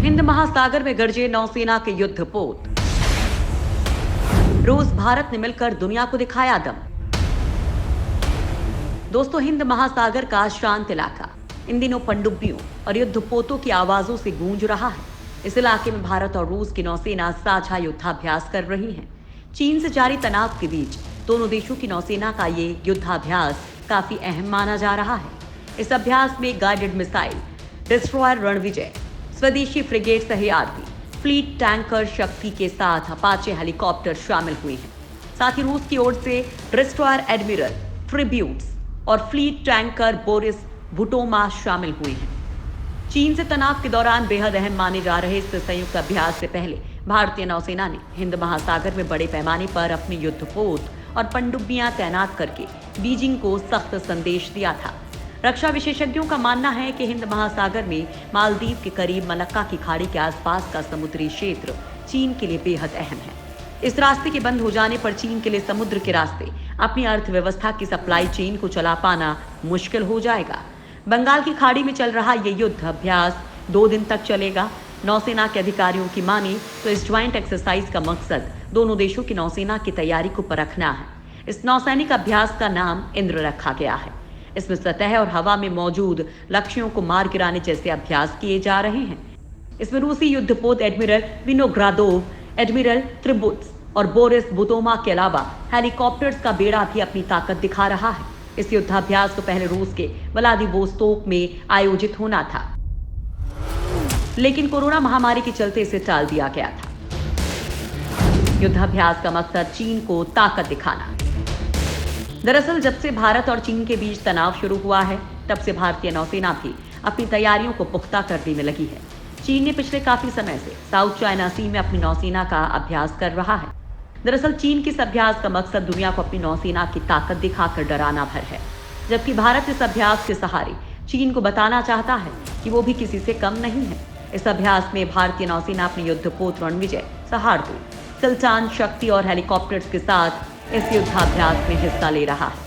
हिंद महासागर में गरजे नौसेना के युद्धपोत। रूस भारत ने मिलकर दुनिया को दिखाया दम। दोस्तों, हिंद महासागर का शांत इलाका इन दिनों पनडुब्बियों और युद्धपोतों की आवाजों से गूंज रहा है। इस इलाके में भारत और रूस की नौसेना साझा युद्धाभ्यास कर रही है। चीन से जारी तनाव के बीच दोनों देशों की नौसेना का ये युद्धाभ्यास काफी अहम माना जा रहा है। इस अभ्यास में गाइडेड मिसाइल, डिस्ट्रॉयर रणविजय, स्वदेशी फ्रिगेट सहयाद्री, फ्लीट टैंकर शक्ति के साथ अपाचे हेलीकॉप्टर शामिल हुए हैं। साथ ही रूस की ओर से डिस्ट्रॉयर एडमिरल, ट्रिब्यूट्स और फ्लीट टैंकर बोरिस बुटोमा शामिल हुए हैं। चीन से तनाव के दौरान बेहद अहम माने जा रहे इस संयुक्त अभ्यास से पहले भारतीय नौसेना ने हिंद महासागर में बड़े पैमाने पर अपने युद्धपोत और पनडुब्बियां तैनात करके बीजिंग को सख्त संदेश दिया था। रक्षा विशेषज्ञों का मानना है कि हिंद महासागर में मालदीव के करीब मलक्का की खाड़ी के आसपास का समुद्री क्षेत्र चीन के लिए बेहद अहम है। इस रास्ते के बंद हो जाने पर चीन के लिए समुद्र के रास्ते अपनी अर्थव्यवस्था की सप्लाई चेन को चला पाना मुश्किल हो जाएगा। बंगाल की खाड़ी में चल रहा ये युद्ध अभ्यास 2 दिन तक चलेगा। नौसेना के अधिकारियों की माने तो इस ज्वाइंट एक्सरसाइज का मकसद दोनों देशों की नौसेना की तैयारी को परखना है। इस नौसैनिक अभ्यास का नाम इंद्र रखा गया है। इसमें सतह और हवा में मौजूद लक्ष्यों को मार गिराने जैसे अभ्यास किए जा रहे हैं। इसमें रूसी युद्धपोत एडमिरल विनोग्रादोव, एडमिरल त्रिबुट्स और बोरिस बुतोमा के अलावा हेलीकॉप्टर्स का बेड़ा भी अपनी ताकत दिखा रहा है। इस युद्धाभ्यास को पहले रूस के व्लादिवोस्तोक में आयोजित होना था, लेकिन कोरोना महामारी के चलते इसे टाल दिया गया था। युद्धाभ्यास का मकसद चीन को ताकत दिखाना। दरअसल जब से भारत और चीन के बीच तनाव शुरू हुआ है, तब से भारतीय नौसेना भी अपनी तैयारियों को पुख्ता करने में लगी है। चीन ने पिछले काफी समय से साउथ चाइना सी में अपनी नौसेना का अभ्यास कर रहा है। दरअसल चीन के इस अभ्यास का मकसद दुनिया को अपनी नौसेना की ताकत दिखाकर डराना भर है, जबकि भारत इस अभ्यास के सहारे चीन को बताना चाहता है कि वो भी किसी से कम नहीं है। इस अभ्यास में भारतीय नौसेना अपने युद्धपोत रणविजय, सहारदूल, सुल्तान शक्ति और हेलीकॉप्टर्स के साथ इस युद्धाभ्यास में हिस्सा ले रहा है।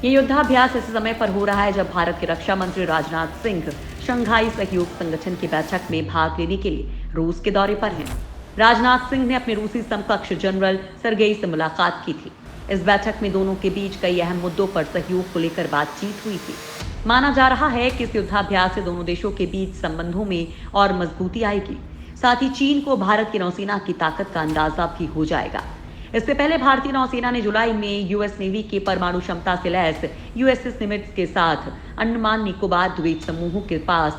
ये युद्धाभ्यास इस समय पर हो रहा है जब भारत के रक्षा मंत्री राजनाथ सिंह शंघाई सहयोग संगठन की बैठक में भाग लेने के लिए रूस के दौरे पर हैं। राजनाथ सिंह ने अपने रूसी समकक्ष जनरल सरगेई से मुलाकात की थी। इस बैठक में दोनों के बीच कई अहम मुद्दों पर सहयोग को लेकर बातचीत हुई थी। माना जा रहा है कि इस युद्धाभ्यास से दोनों देशों के बीच संबंधों में और मजबूती आएगी। साथ ही चीन को भारत की नौसेना की ताकत का अंदाजा भी हो जाएगा। इससे पहले भारतीय नौसेना ने जुलाई में यूएस नेवी के परमाणु क्षमता से लैस यूएसएस निमित्ज के साथ अंडमान निकोबार द्वीप समूहों के पास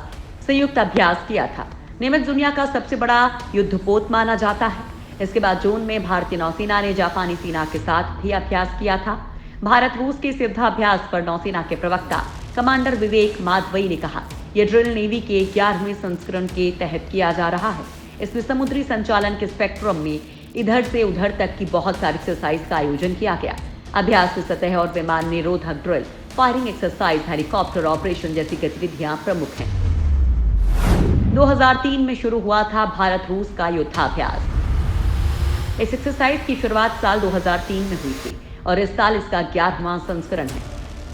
संयुक्त अभ्यास किया था। निमित्ज दुनिया का सबसे बड़ा युद्धपोत माना जाता है। इसके बाद जून में भारतीय नौसेना ने जापानी सेना के साथ भी अभ्यास किया था। भारत रूस के इस युद्धाभ्यास पर नौसेना के प्रवक्ता कमांडर विवेक माधवई ने कहा, यह ड्रिल नेवी के 11वें संस्करण के तहत किया जा रहा है। इसमें समुद्री संचालन के स्पेक्ट्रम में इधर से उधर तक की बहुत सारी एक्सरसाइज का आयोजन किया गया। अभ्यास में सतह और विमान निरोधक drill, firing exercise, helicopter operation जैसी गतिविधियां प्रमुख हैं। 2003 में शुरू हुआ था भारत रूस का युद्धाभ्यास। इस एक्सरसाइज की शुरुआत साल 2003 में हुई थी और इस साल इसका 11वां संस्करण है।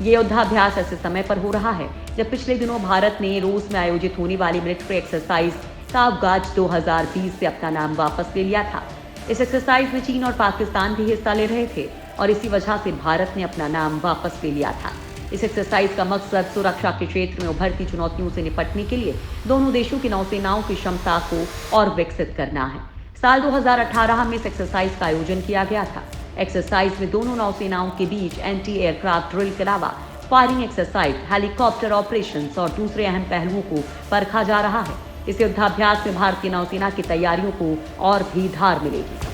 ये युद्धाभ्यास ऐसे समय पर हो रहा है जब पिछले दिनों भारत ने रूस में आयोजित होने वाली मिलिट्री एक्सरसाइज सावगाज 2020 से अपना नाम वापस ले लिया था। इस एक्सरसाइज में चीन और पाकिस्तान भी हिस्सा ले रहे थे और इसी वजह से भारत ने अपना नाम वापस ले लिया था। इस एक्सरसाइज का मकसद सुरक्षा के क्षेत्र में उभरती चुनौतियों से निपटने के लिए दोनों देशों की नौसेनाओं की क्षमता को और विकसित करना है। साल 2018 में इस एक्सरसाइज का आयोजन किया गया था। एक्सरसाइज में दोनों नौसेनाओं के बीच एंटी एयरक्राफ्ट ड्रिल के अलावा फायरिंग एक्सरसाइज, हेलीकॉप्टर ऑपरेशंस और दूसरे अहम पहलुओं को परखा जा रहा है। इस युद्धाभ्यास में भारतीय नौसेना की तैयारियों को और भी धार मिलेगी।